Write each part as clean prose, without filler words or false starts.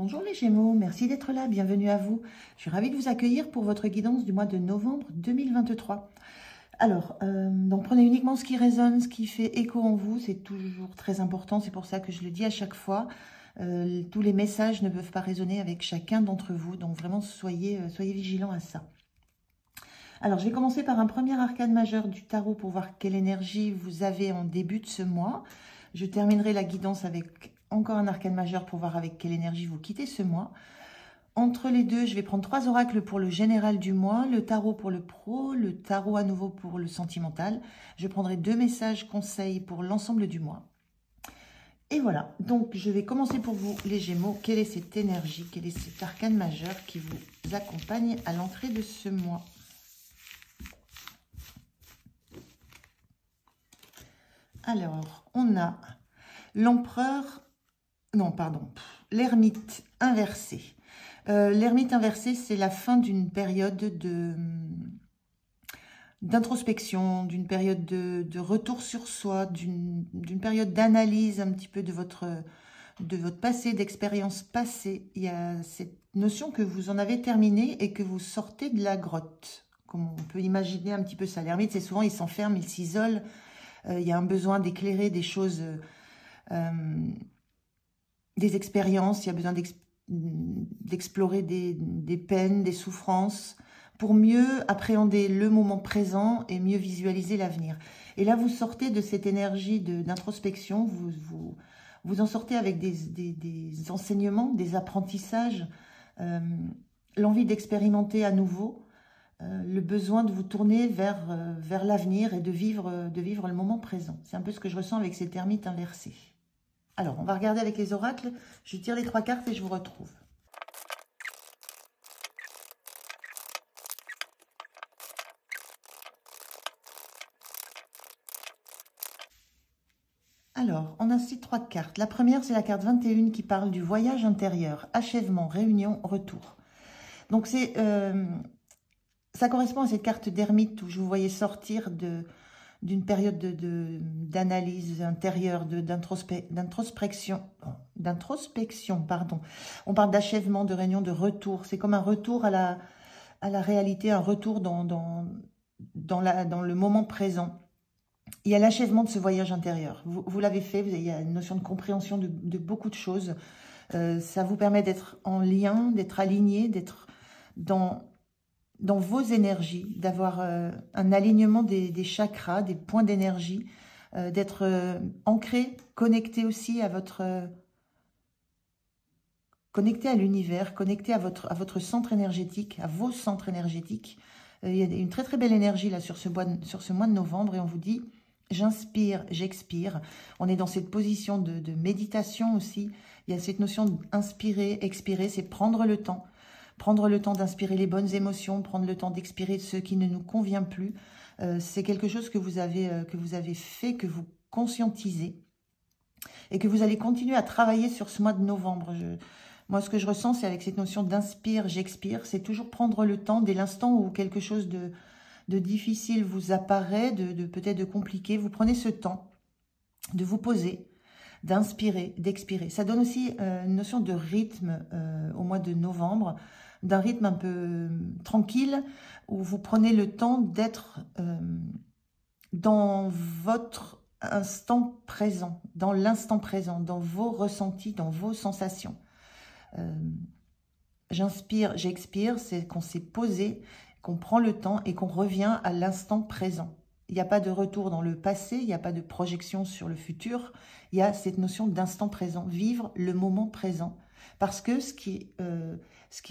Bonjour les Gémeaux, merci d'être là, bienvenue à vous. Je suis ravie de vous accueillir pour votre guidance du mois de novembre 2023. Alors, donc prenez uniquement ce qui résonne, ce qui fait écho en vous, c'est toujours très important, c'est pour ça que je le dis à chaque fois. Tous les messages ne peuvent pas résonner avec chacun d'entre vous, donc vraiment soyez vigilants à ça. Alors, je vais commencer par un premier arcane majeur du tarot pour voir quelle énergie vous avez en début de ce mois. Je terminerai la guidance avec encore un arcane majeur pour voir avec quelle énergie vous quittez ce mois. Entre les deux, je vais prendre 3 oracles pour le général du mois, le tarot pour le pro, le tarot à nouveau pour le sentimental. Je prendrai 2 messages conseils pour l'ensemble du mois. Et voilà, donc je vais commencer pour vous les Gémeaux. Quelle est cette énergie, quel est cet arcane majeur qui vous accompagne à l'entrée de ce mois? Alors, on a l'empereur, non, pardon, l'ermite inversé. L'ermite inversé, c'est la fin d'une période d'introspection, d'une période de retour sur soi, d'une période d'analyse un petit peu de votre passé, d'expérience passée. Il y a cette notion que vous en avez terminé et que vous sortez de la grotte. Comme on peut imaginer un petit peu ça. L'ermite, c'est souvent, il s'enferme, il s'isole. Il y a un besoin d'éclairer des choses, des expériences, il y a besoin d'explorer des peines, des souffrances, pour mieux appréhender le moment présent et mieux visualiser l'avenir. Et là, vous sortez de cette énergie d'introspection, vous en sortez avec des enseignements, des apprentissages, l'envie d'expérimenter à nouveau, le besoin de vous tourner vers l'avenir et de vivre le moment présent. C'est un peu ce que je ressens avec cet ermite inversé. Alors, on va regarder avec les oracles. Je tire les 3 cartes et je vous retrouve. Alors, on a ces 3 cartes. La première, c'est la carte 21 qui parle du voyage intérieur, achèvement, réunion, retour. Donc, ça correspond à cette carte d'ermite où je vous voyais sortir d'une période d'analyse intérieure, d'introspection. On parle d'achèvement, de réunion, de retour. C'est comme un retour à la réalité, un retour dans le moment présent. Il y a l'achèvement de ce voyage intérieur. Vous l'avez fait, il y a une notion de compréhension de beaucoup de choses. Ça vous permet d'être en lien, d'être aligné, d'être dans vos énergies, d'avoir un alignement des chakras, des points d'énergie, d'être ancré, connecté aussi à connecté à l'univers, connecté à votre centre énergétique, à vos centres énergétiques. Il y a une très très belle énergie là sur ce mois de novembre et on vous dit j'inspire, j'expire. On est dans cette position de méditation aussi. Il y a cette notion d'inspirer, expirer, c'est prendre le temps. Prendre le temps d'inspirer les bonnes émotions, prendre le temps d'expirer ce qui ne nous convient plus. C'est quelque chose que vous avez fait, que vous conscientisez et que vous allez continuer à travailler sur ce mois de novembre. Moi, ce que je ressens, c'est avec cette notion d'inspire, j'expire, c'est toujours prendre le temps dès l'instant où quelque chose de difficile vous apparaît, peut-être de compliqué. Vous prenez ce temps de vous poser, d'inspirer, d'expirer. Ça donne aussi une notion de rythme au mois de novembre, d'un rythme un peu tranquille, où vous prenez le temps d'être dans votre instant présent, dans l'instant présent, dans vos ressentis, dans vos sensations. J'inspire, j'expire, c'est qu'on s'est posé, qu'on prend le temps et qu'on revient à l'instant présent. Il n'y a pas de retour dans le passé, il n'y a pas de projection sur le futur, il y a cette notion d'instant présent, vivre le moment présent. Parce que ce qui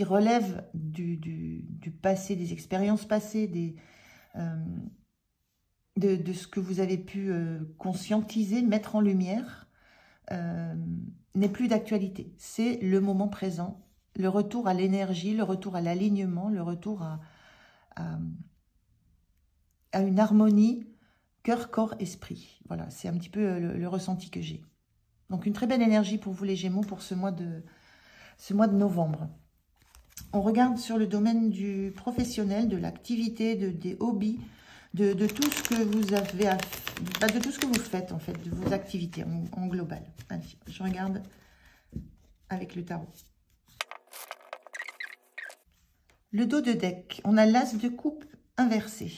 relève du passé, des expériences passées, de ce que vous avez pu conscientiser, mettre en lumière, n'est plus d'actualité. C'est le moment présent, le retour à l'énergie, le retour à l'alignement, le retour à une harmonie cœur, corps, esprit. Voilà, c'est un petit peu le ressenti que j'ai. Donc, une très belle énergie pour vous les Gémeaux pour ce mois de novembre. On regarde sur le domaine du professionnel, de l'activité, des hobbies, de tout ce que vous avez de tout ce que vous faites en fait, de vos activités en global. Allez, je regarde avec le tarot. Le dos de deck, on a l'as de coupe inversé.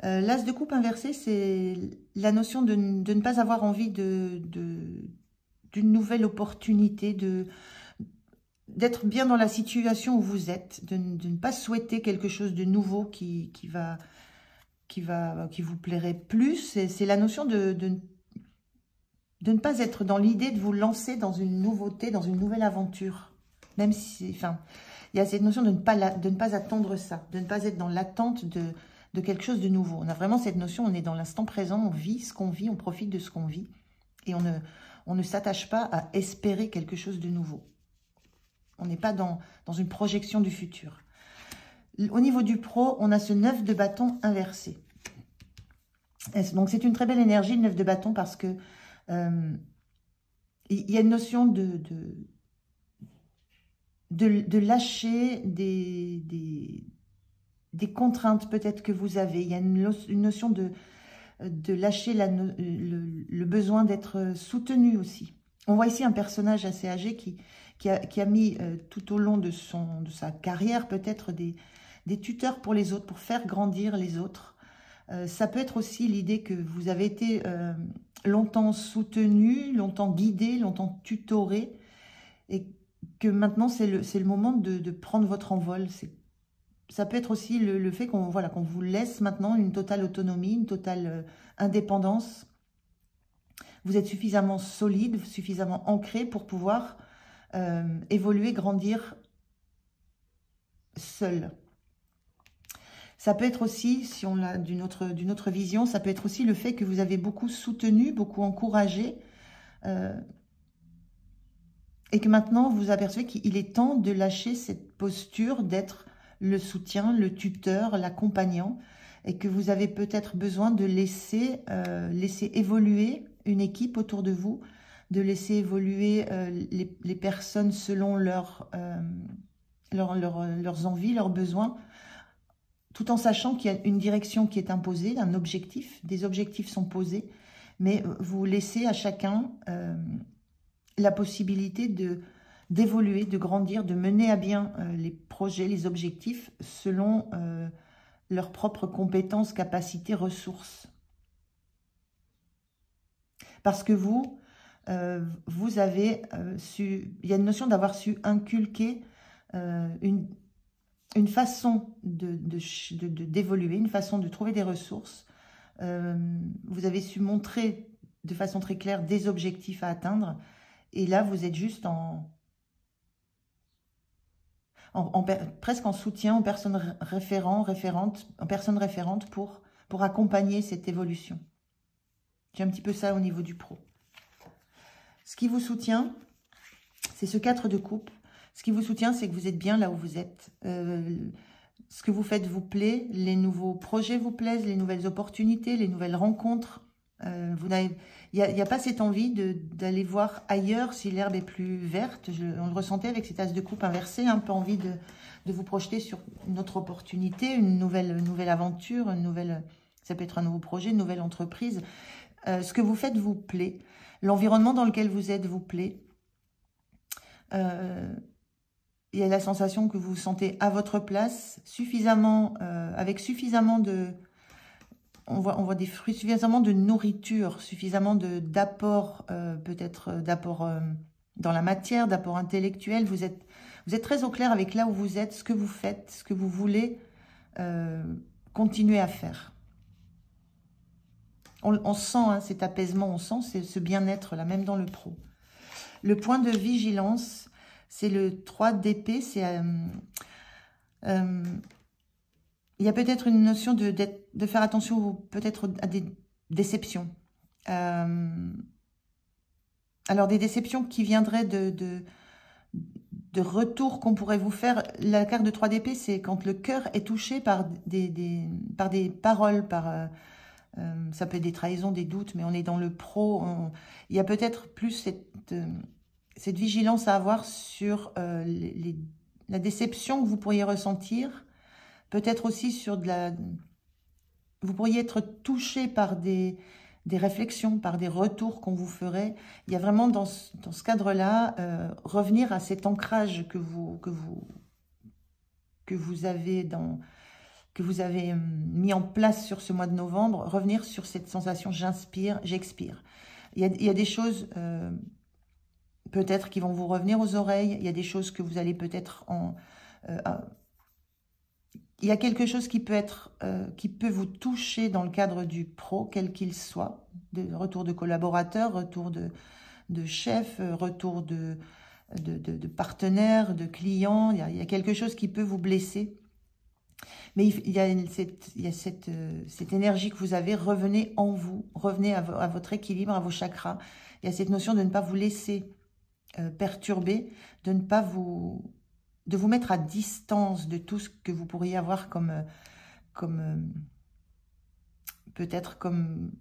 L'as de coupe inversé, c'est la notion de ne pas avoir envie d'une nouvelle opportunité, d'être bien dans la situation où vous êtes, de ne pas souhaiter quelque chose de nouveau qui vous plairait plus. C'est la notion de ne pas être dans l'idée de vous lancer dans une nouveauté, dans une nouvelle aventure. Même si, enfin, il y a cette notion de ne pas attendre ça, de ne pas être dans l'attente de quelque chose de nouveau. On a vraiment cette notion, on est dans l'instant présent, on vit ce qu'on vit, on profite de ce qu'on vit. Et on ne s'attache pas à espérer quelque chose de nouveau. On n'est pas dans une projection du futur. Au niveau du pro, on a ce 9 de bâton inversé. Donc c'est une très belle énergie, le 9 de bâton, parce que il y a une notion de lâcher des contraintes peut-être que vous avez. Il y a une notion de lâcher le besoin d'être soutenu aussi. On voit ici un personnage assez âgé qui a mis tout au long de sa carrière peut-être des tuteurs pour les autres, pour faire grandir les autres. Ça peut être aussi l'idée que vous avez été longtemps soutenu, longtemps guidé, longtemps tutoré, et que maintenant c'est le moment de prendre votre envol. Ça peut être aussi le fait qu'on vous laisse maintenant une totale autonomie, une totale indépendance. Vous êtes suffisamment solide, suffisamment ancré pour pouvoir évoluer, grandir seul. Ça peut être aussi, si on l'a d'une autre vision, ça peut être aussi le fait que vous avez beaucoup soutenu, beaucoup encouragé, et que maintenant vous apercevez qu'il est temps de lâcher cette posture d'être le soutien, le tuteur, l'accompagnant, et que vous avez peut-être besoin de laisser évoluer une équipe autour de vous, de laisser évoluer les personnes selon leurs envies, leurs besoins, tout en sachant qu'il y a une direction qui est imposée, un objectif, des objectifs sont posés, mais vous laissez à chacun la possibilité d'évoluer, de grandir, de mener à bien les projets, les objectifs selon leurs propres compétences, capacités, ressources. Parce que vous avez su, il y a une notion d'avoir su inculquer une façon d'évoluer, une façon de trouver des ressources. Vous avez su montrer de façon très claire des objectifs à atteindre. Et là, vous êtes juste presque en soutien, en personne référente pour accompagner cette évolution. J'ai un petit peu ça au niveau du pro. Ce qui vous soutient, c'est ce 4 de coupe. Ce qui vous soutient, c'est que vous êtes bien là où vous êtes. Ce que vous faites vous plaît, les nouveaux projets vous plaisent, les nouvelles opportunités, les nouvelles rencontres. Il n'y a pas cette envie d'aller voir ailleurs si l'herbe est plus verte. On le ressentait avec cette as de coupe inversée, un peu envie de vous projeter sur une autre opportunité, une nouvelle aventure, ça peut être un nouveau projet, une nouvelle entreprise. Ce que vous faites vous plaît, l'environnement dans lequel vous êtes vous plaît. Il y a la sensation que vous vous sentez à votre place, avec suffisamment de... On voit des fruits, suffisamment de nourriture, suffisamment d'apport, peut-être d'apport dans la matière, d'apport intellectuel. Vous êtes très au clair avec là où vous êtes, ce que vous faites, ce que vous voulez continuer à faire. On sent cet apaisement, on sent ce bien-être là, même dans le pro. Le point de vigilance, c'est le 3 d'épée, c'est... il y a peut-être une notion de faire attention peut-être à des déceptions. Alors, des déceptions qui viendraient de retours qu'on pourrait vous faire. La carte de 3 d'épée, c'est quand le cœur est touché par des paroles, ça peut être des trahisons, des doutes, mais on est dans le pro. Il y a peut-être plus cette vigilance à avoir sur la déception que vous pourriez ressentir. Peut-être aussi sur vous pourriez être touché par des réflexions, par des retours qu'on vous ferait. Il y a vraiment dans ce cadre-là, revenir à cet ancrage que vous que vous avez mis en place sur ce mois de novembre, revenir sur cette sensation j'inspire, j'expire. Il y a des choses peut-être qui vont vous revenir aux oreilles, il y a des choses que vous allez peut-être il y a quelque chose qui peut vous toucher dans le cadre du pro, quel qu'il soit, de retour de collaborateur, retour de chef, retour de partenaire, de client. Il y a quelque chose qui peut vous blesser. Mais il y a cette énergie que vous avez, revenez en vous, revenez à votre équilibre, à vos chakras. Il y a cette notion de ne pas vous laisser perturber, de vous mettre à distance de tout ce que vous pourriez avoir peut-être comme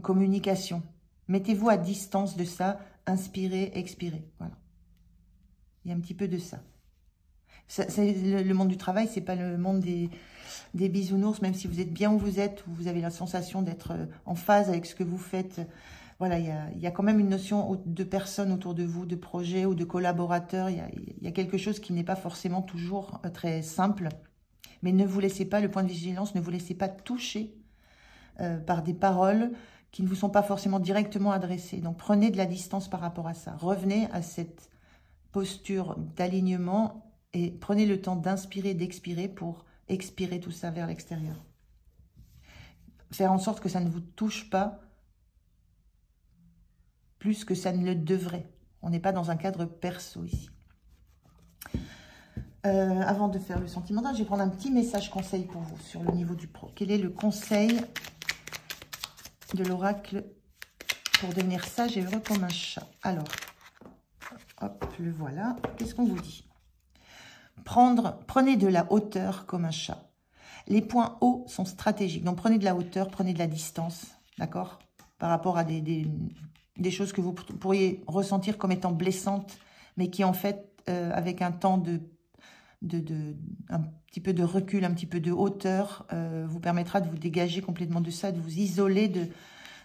communication. Mettez-vous à distance de ça, inspirez, expirez. Voilà. Il y a un petit peu de ça. Le monde du travail, c'est pas le monde des bisounours, même si vous êtes bien où vous êtes, où vous avez la sensation d'être en phase avec ce que vous faites. Voilà, il y a quand même une notion de personnes autour de vous, de projets ou de collaborateurs. Il y a quelque chose qui n'est pas forcément toujours très simple. Mais ne vous laissez pas, le point de vigilance, ne vous laissez pas toucher par des paroles qui ne vous sont pas forcément directement adressées. Donc prenez de la distance par rapport à ça. Revenez à cette posture d'alignement et prenez le temps d'inspirer, d'expirer pour expirer tout ça vers l'extérieur. Faire en sorte que ça ne vous touche pas plus que ça ne le devrait. On n'est pas dans un cadre perso ici. Avant de faire le sentimental, je vais prendre un petit message conseil pour vous sur le niveau du pro. Quel est le conseil de l'oracle pour devenir sage et heureux comme un chat? Alors, hop, le voilà. Qu'est-ce qu'on vous dit? Prenez de la hauteur comme un chat. Les points hauts sont stratégiques. Donc, prenez de la hauteur, prenez de la distance, d'accord? Par rapport à des choses que vous pourriez ressentir comme étant blessantes, mais qui, en fait, avec un temps un petit peu de recul, un petit peu de hauteur, vous permettra de vous dégager complètement de ça, de vous isoler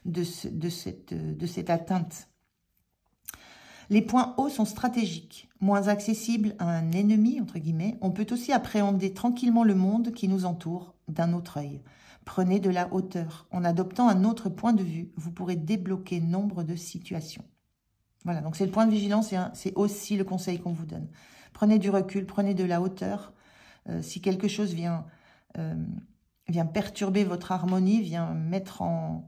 de cette atteinte. Les points hauts sont stratégiques, moins accessibles à un ennemi, entre guillemets. On peut aussi appréhender tranquillement le monde qui nous entoure d'un autre œil. Prenez de la hauteur. En adoptant un autre point de vue, vous pourrez débloquer nombre de situations. Voilà, donc c'est le point de vigilance et c'est aussi le conseil qu'on vous donne. Prenez du recul, prenez de la hauteur. Si quelque chose vient perturber votre harmonie, vient mettre en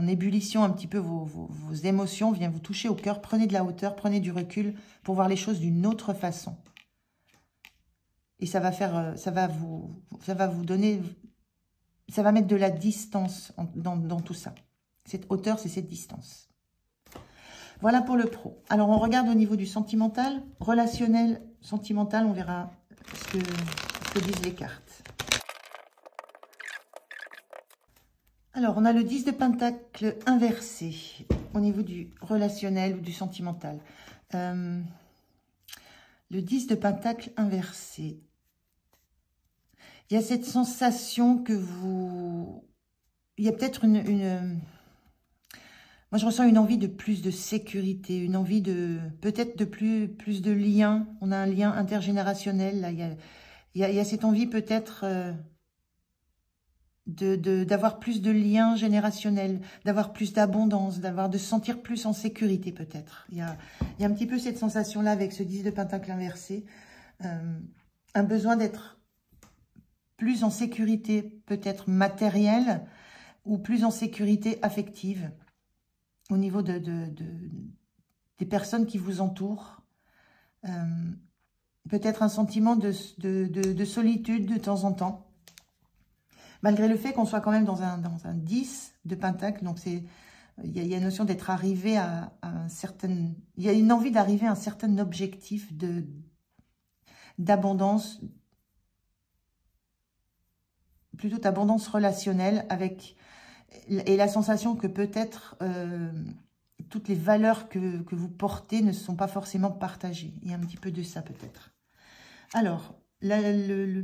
ébullition un petit peu vos émotions, vient vous toucher au cœur, prenez de la hauteur, prenez du recul pour voir les choses d'une autre façon. Et ça va vous donner, ça va mettre de la distance dans tout ça. Cette hauteur, c'est cette distance. Voilà pour le pro. Alors, on regarde au niveau du sentimental, relationnel, sentimental, on verra ce que disent les cartes. Alors, on a le 10 de Pentacle inversé au niveau du relationnel ou du sentimental. Le 10 de Pentacle inversé. Il y a cette sensation que vous... Il y a peut-être moi, je ressens une envie de plus de sécurité, une envie de peut-être de plus de liens. On a un lien intergénérationnel. Là. Il y a cette envie peut-être d'avoir plus de liens générationnels, d'avoir plus d'abondance, de se sentir plus en sécurité peut-être. Il y a un petit peu cette sensation-là avec ce 10 de Pentacle inversé. Un besoin d'être plus en sécurité peut-être matérielle ou plus en sécurité affective. Au niveau des personnes qui vous entourent. Peut-être un sentiment de solitude de temps en temps. Malgré le fait qu'on soit quand même dans un 10 de Pentacle. Donc, il y a une notion d'être arrivé à un certain... Il y a une envie d'arriver à un certain objectif d'abondance. Plutôt d'abondance relationnelle avec... Et la sensation que peut-être toutes les valeurs que vous portez ne sont pas forcément partagées. Il y a un petit peu de ça peut-être. Alors, le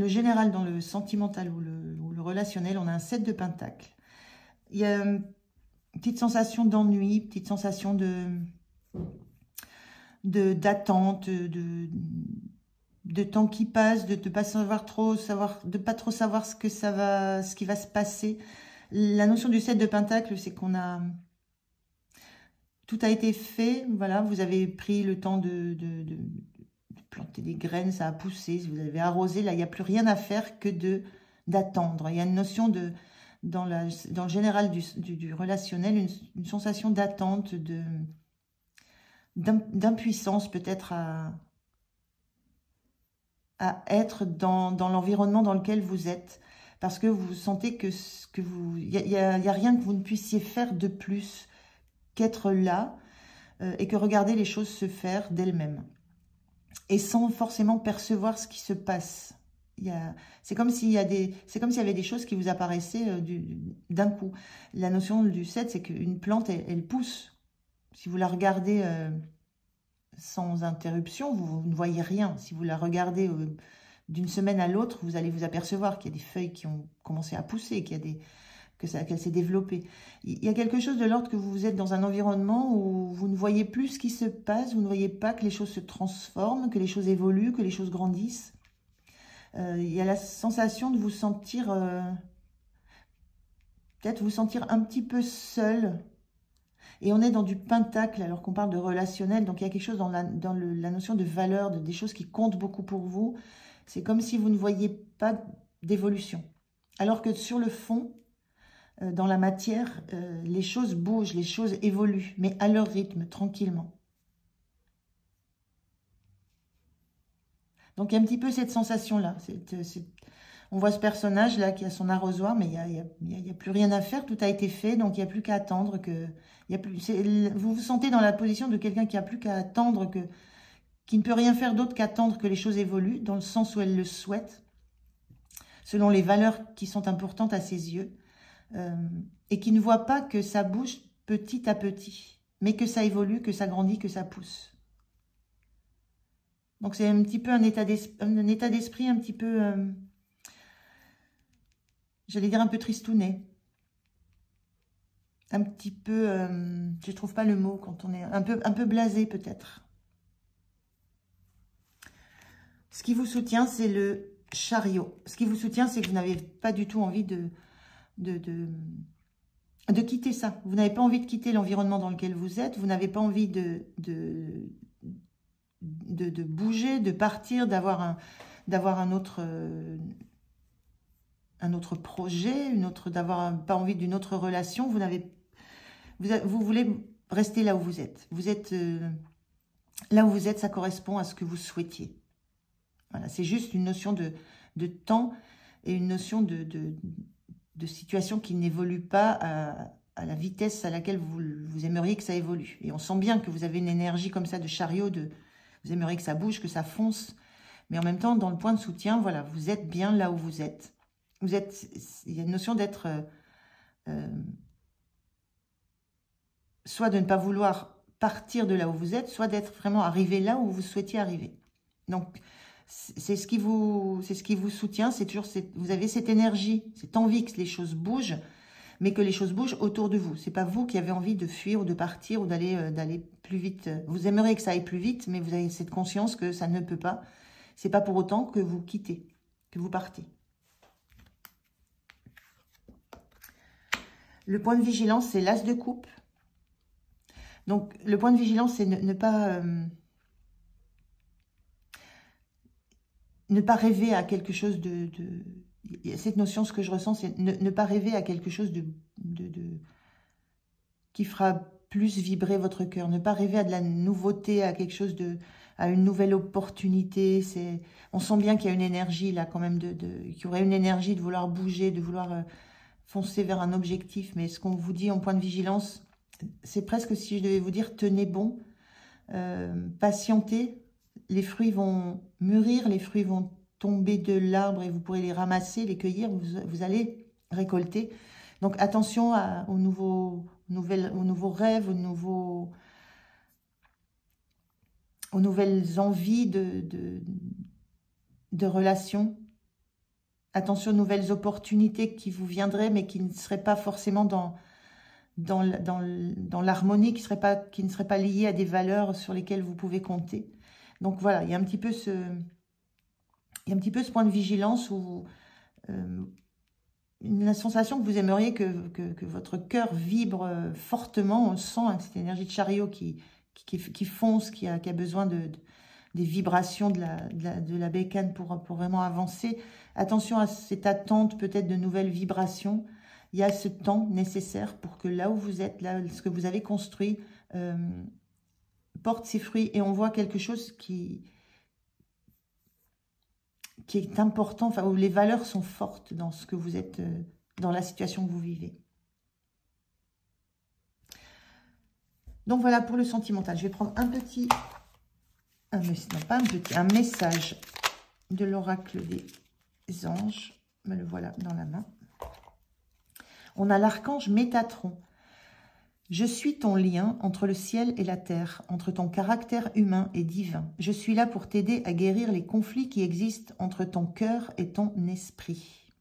général dans le sentimental ou le relationnel, on a un 7 de Pentacle. Il y a une petite sensation d'ennui, petite sensation d'attente, de de temps qui passe, de pas savoir trop de pas trop savoir ce qui va se passer. La notion du 7 de Pentacle, c'est qu'on a tout a été fait. Voilà, vous avez pris le temps de planter des graines, ça a poussé, vous avez arrosé. Là, il n'y a plus rien à faire que d'attendre. Il y a une notion dans le général du relationnel, une sensation d'attente, d'impuissance peut-être à être dans l'environnement dans lequel vous êtes, parce que vous sentez il y a rien que vous ne puissiez faire de plus qu'être là et que regarder les choses se faire d'elles-mêmes et sans forcément percevoir ce qui se passe. C'est comme s'il y avait des choses qui vous apparaissaient d'un coup. La notion du 7, c'est qu'une plante, elle pousse. Si vous la regardez sans interruption, vous ne voyez rien. Si vous la regardez d'une semaine à l'autre, vous allez vous apercevoir qu'il y a des feuilles qui ont commencé à pousser, qu'elle s'est développée. Il y a quelque chose de l'ordre que vous êtes dans un environnement où vous ne voyez plus ce qui se passe, vous ne voyez pas que les choses se transforment, que les choses évoluent, que les choses grandissent. Il y a la sensation de vous sentir, peut-être vous sentir un petit peu seul. Et on est dans du pentacle alors qu'on parle de relationnel. Donc il y a quelque chose dans la notion de valeur, des choses qui comptent beaucoup pour vous. C'est comme si vous ne voyiez pas d'évolution. Alors que sur le fond, dans la matière, les choses bougent, les choses évoluent, mais à leur rythme, tranquillement. Donc il y a un petit peu cette sensation-là. On voit ce personnage-là qui a son arrosoir, mais il n'y a plus rien à faire, tout a été fait, donc il n'y a plus qu'à attendre que... vous vous sentez dans la position de quelqu'un qui n'a plus qu'à attendre, qui ne peut rien faire d'autre qu'attendre que les choses évoluent, dans le sens où elle le souhaite, selon les valeurs qui sont importantes à ses yeux, et qui ne voit pas que ça bouge petit à petit, mais que ça évolue, que ça grandit, que ça pousse. Donc c'est un petit peu un état d'esprit un petit peu... j'allais dire un peu tristounet. Un petit peu, je ne trouve pas le mot quand on est un peu blasé peut-être. Ce qui vous soutient, c'est le chariot. Ce qui vous soutient, c'est que vous n'avez pas du tout envie de quitter ça. Vous n'avez pas envie de quitter l'environnement dans lequel vous êtes. Vous n'avez pas envie de bouger, de partir, d'avoir un autre projet, d'avoir pas envie d'une autre relation. Vous voulez rester là où vous êtes. Là où vous êtes, ça correspond à ce que vous souhaitiez. Voilà, c'est juste une notion de temps et une notion de situation qui n'évolue pas à la vitesse à laquelle vous aimeriez que ça évolue. Et on sent bien que vous avez une énergie comme ça de chariot, vous aimeriez que ça bouge, que ça fonce. Mais en même temps, dans le point de soutien, voilà, vous êtes bien là où vous êtes. Il y a une notion d'être, soit de ne pas vouloir partir de là où vous êtes, soit d'être vraiment arrivé là où vous souhaitiez arriver. Donc, c'est ce qui vous soutient, c'est toujours, vous avez cette énergie, cette envie que les choses bougent, mais que les choses bougent autour de vous. C'est pas vous qui avez envie de fuir ou de partir ou d'aller plus vite. Vous aimeriez que ça aille plus vite, mais vous avez cette conscience que ça ne peut pas. C'est pas pour autant que vous quittez, que vous partez. Le point de vigilance, c'est l'as de coupe. Donc, le point de vigilance, c'est ne pas rêver à quelque chose cette notion, ce que je ressens, c'est ne pas rêver à quelque chose qui fera plus vibrer votre cœur. Ne pas rêver à de la nouveauté, à quelque chose à une nouvelle opportunité. On sent bien qu'il y a une énergie là quand même, qu'il y aurait une énergie de vouloir bouger, de vouloir foncer vers un objectif. Mais ce qu'on vous dit en point de vigilance, c'est presque si je devais vous dire, tenez bon, patientez. Les fruits vont mûrir, les fruits vont tomber de l'arbre et vous pourrez les ramasser, les cueillir, vous allez récolter. Donc attention aux nouveaux rêves, aux nouvelles envies de relations. Attention aux nouvelles opportunités qui vous viendraient, mais qui ne seraient pas forcément dans l'harmonie, qui ne seraient pas liées à des valeurs sur lesquelles vous pouvez compter. Donc voilà, il y a un petit peu il y a un petit peu ce point de vigilance où la sensation que vous aimeriez que votre cœur vibre fortement. On sent cette énergie de chariot qui fonce, qui a besoin des vibrations de la bécane pour vraiment avancer. Attention à cette attente peut-être de nouvelles vibrations. Il y a ce temps nécessaire pour que là où vous êtes, là, ce que vous avez construit, porte ses fruits. Et on voit quelque chose qui est important, enfin, où les valeurs sont fortes dans ce que vous êtes, dans la situation que vous vivez. Donc voilà pour le sentimental. Je vais prendre un message de l'oracle des anges. Me le voilà dans la main. On a l'archange Métatron. Je suis ton lien entre le ciel et la terre, entre ton caractère humain et divin. Je suis là pour t'aider à guérir les conflits qui existent entre ton cœur et ton esprit.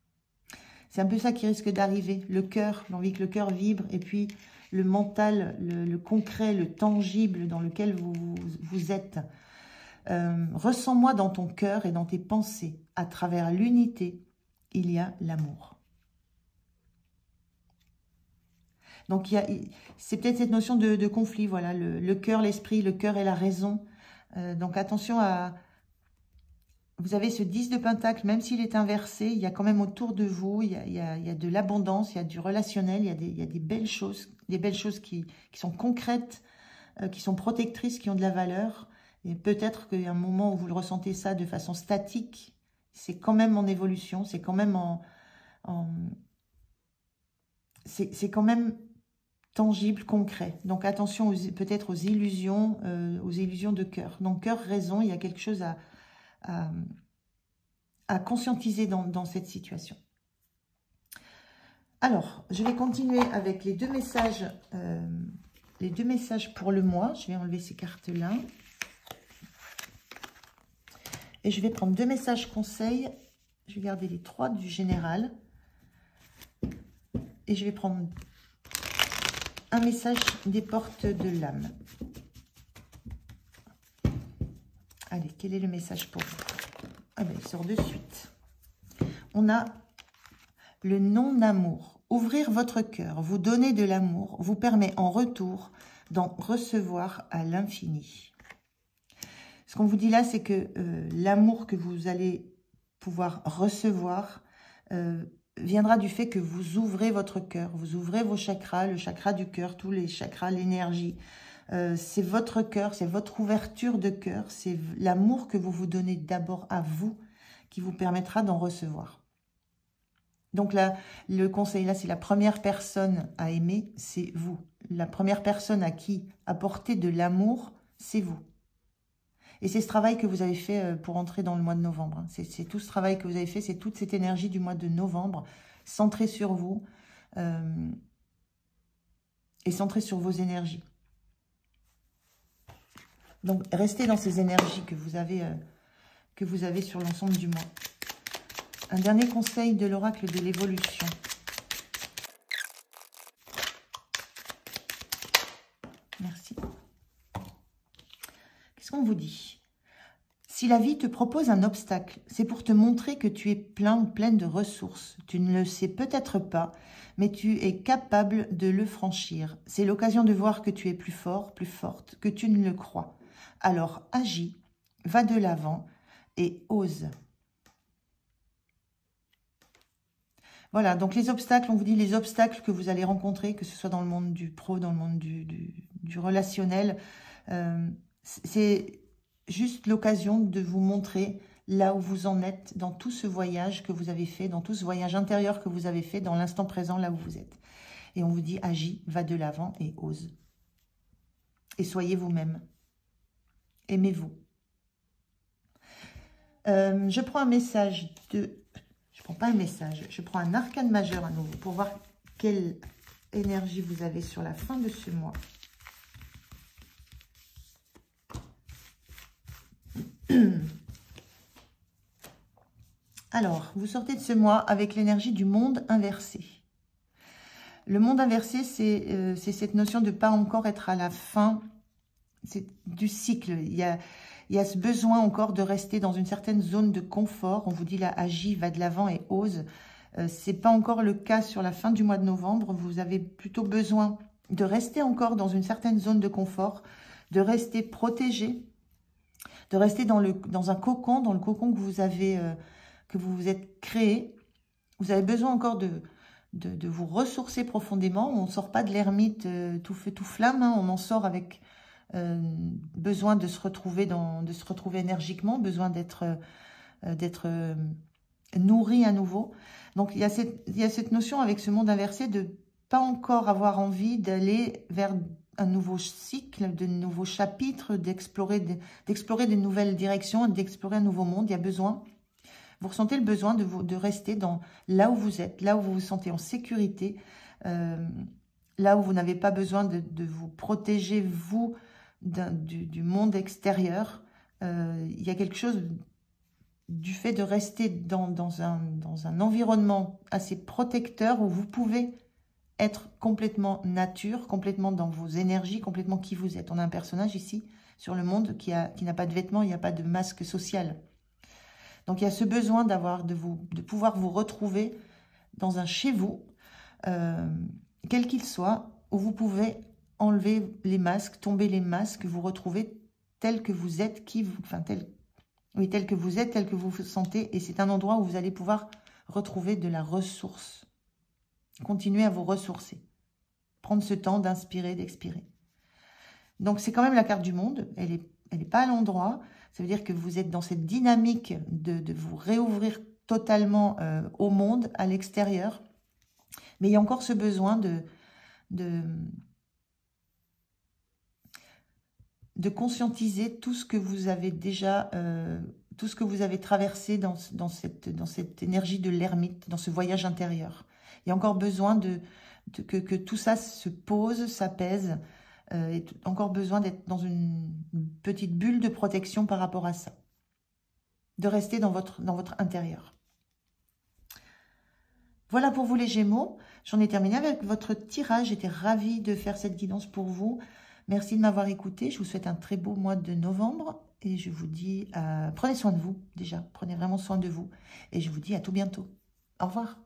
C'est un peu ça qui risque d'arriver. Le cœur, l'envie que le cœur vibre, et puis le mental, le concret, le tangible dans lequel vous êtes. Ressens-moi dans ton cœur et dans tes pensées. À travers l'unité, il y a l'amour. Donc, c'est peut-être cette notion de conflit, voilà, le cœur, l'esprit, le cœur et la raison. Donc, attention à... Vous avez ce 10 de pentacle, même s'il est inversé, il y a quand même autour de vous, il y a de l'abondance, il y a du relationnel, il y a des belles choses qui sont concrètes, qui sont protectrices, qui ont de la valeur. Et peut-être qu'il y a un moment où vous le ressentez ça de façon statique, c'est quand même en évolution, c'est quand même c'est quand même tangible, concret. Donc attention peut-être aux illusions de cœur. Donc cœur, raison, il y a quelque chose à conscientiser dans cette situation. Alors, je vais continuer avec les deux messages pour le mois. Je vais enlever ces cartes-là. Et je vais prendre deux messages conseils. Je vais garder les 3 du général. Et je vais prendre un message des portes de l'âme. Allez, quel est le message pour vous? Ah ben, il sort de suite. On a le non-amour. Ouvrir votre cœur, vous donner de l'amour, vous permet en retour d'en recevoir à l'infini. Ce qu'on vous dit là, c'est que l'amour que vous allez pouvoir recevoir viendra du fait que vous ouvrez votre cœur, vous ouvrez vos chakras, le chakra du cœur, tous les chakras, l'énergie. C'est votre cœur, c'est votre ouverture de cœur, c'est l'amour que vous vous donnez d'abord à vous qui vous permettra d'en recevoir. Donc là, le conseil là, c'est la première personne à aimer, c'est vous. La première personne à qui apporter de l'amour, c'est vous. Et c'est ce travail que vous avez fait pour entrer dans le mois de novembre. C'est tout ce travail que vous avez fait, c'est toute cette énergie du mois de novembre, centrée sur vous et centrée sur vos énergies. Donc, restez dans ces énergies que vous avez sur l'ensemble du mois. Un dernier conseil de l'oracle de l'évolution. Merci. Qu'est-ce qu'on vous dit? Si la vie te propose un obstacle, c'est pour te montrer que tu es plein ou pleine de ressources. Tu ne le sais peut-être pas, mais tu es capable de le franchir. C'est l'occasion de voir que tu es plus fort, plus forte, que tu ne le crois. Alors agis, va de l'avant et ose. Voilà, donc les obstacles, on vous dit les obstacles que vous allez rencontrer, que ce soit dans le monde du pro, dans le monde du relationnel, c'est juste l'occasion de vous montrer là où vous en êtes dans tout ce voyage que vous avez fait, dans tout ce voyage intérieur que vous avez fait, dans l'instant présent, là où vous êtes. Et on vous dit, agis, va de l'avant et ose. Et soyez vous-même. Aimez-vous. Je prends un message de... Je prends pas un message, je prends un arcane majeur à nouveau pour voir quelle énergie vous avez sur la fin de ce mois. Alors, vous sortez de ce mois avec l'énergie du monde inversé. Le monde inversé, c'est cette notion de ne pas encore être à la fin du cycle. Il y Il y a ce besoin encore de rester dans une certaine zone de confort. On vous dit là, agis, va de l'avant et ose. Ce n'est pas encore le cas sur la fin du mois de novembre. Vous avez plutôt besoin de rester encore dans une certaine zone de confort, de rester protégé, de rester dans un cocon, dans le cocon que vous vous êtes créé. Vous avez besoin encore de vous ressourcer profondément. On ne sort pas de l'ermite tout feu, tout flamme. Hein. On en sort avec besoin de se retrouver énergiquement, besoin d'être nourri à nouveau. Donc, il y a cette notion avec ce monde inversé de pas encore avoir envie d'aller vers un nouveau cycle, de nouveaux chapitres, d'explorer de nouvelles directions, d'explorer un nouveau monde. Il y a besoin, vous ressentez le besoin de rester là où vous êtes, là où vous vous sentez en sécurité, là où vous n'avez pas besoin de vous protéger, vous, du monde extérieur. Il y a quelque chose du fait de rester dans un environnement assez protecteur où vous pouvez être complètement nature, complètement dans vos énergies, complètement qui vous êtes. On a un personnage ici sur le monde qui n'a pas de vêtements, il n'y a pas de masque social. Donc il y a ce besoin de pouvoir vous retrouver dans un chez vous, quel qu'il soit, où vous pouvez enlever les masques, tomber les masques, vous retrouver tel que vous êtes, tel que vous êtes, tel que vous vous sentez. Et c'est un endroit où vous allez pouvoir retrouver de la ressource. Continuez à vous ressourcer. Prendre ce temps d'inspirer, d'expirer. Donc, c'est quand même la carte du monde. Elle est pas à l'endroit. Ça veut dire que vous êtes dans cette dynamique de vous réouvrir totalement au monde, à l'extérieur. Mais il y a encore ce besoin de conscientiser tout ce que vous avez déjà, tout ce que vous avez traversé dans cette énergie de l'ermite, dans ce voyage intérieur. Il y a encore besoin que tout ça se pose, s'apaise, et encore besoin d'être dans une petite bulle de protection par rapport à ça. De rester dans votre intérieur. Voilà pour vous les Gémeaux. J'en ai terminé avec votre tirage. J'étais ravie de faire cette guidance pour vous. Merci de m'avoir écouté. Je vous souhaite un très beau mois de novembre. Et je vous dis, prenez soin de vous déjà. Prenez vraiment soin de vous. Et je vous dis à tout bientôt. Au revoir.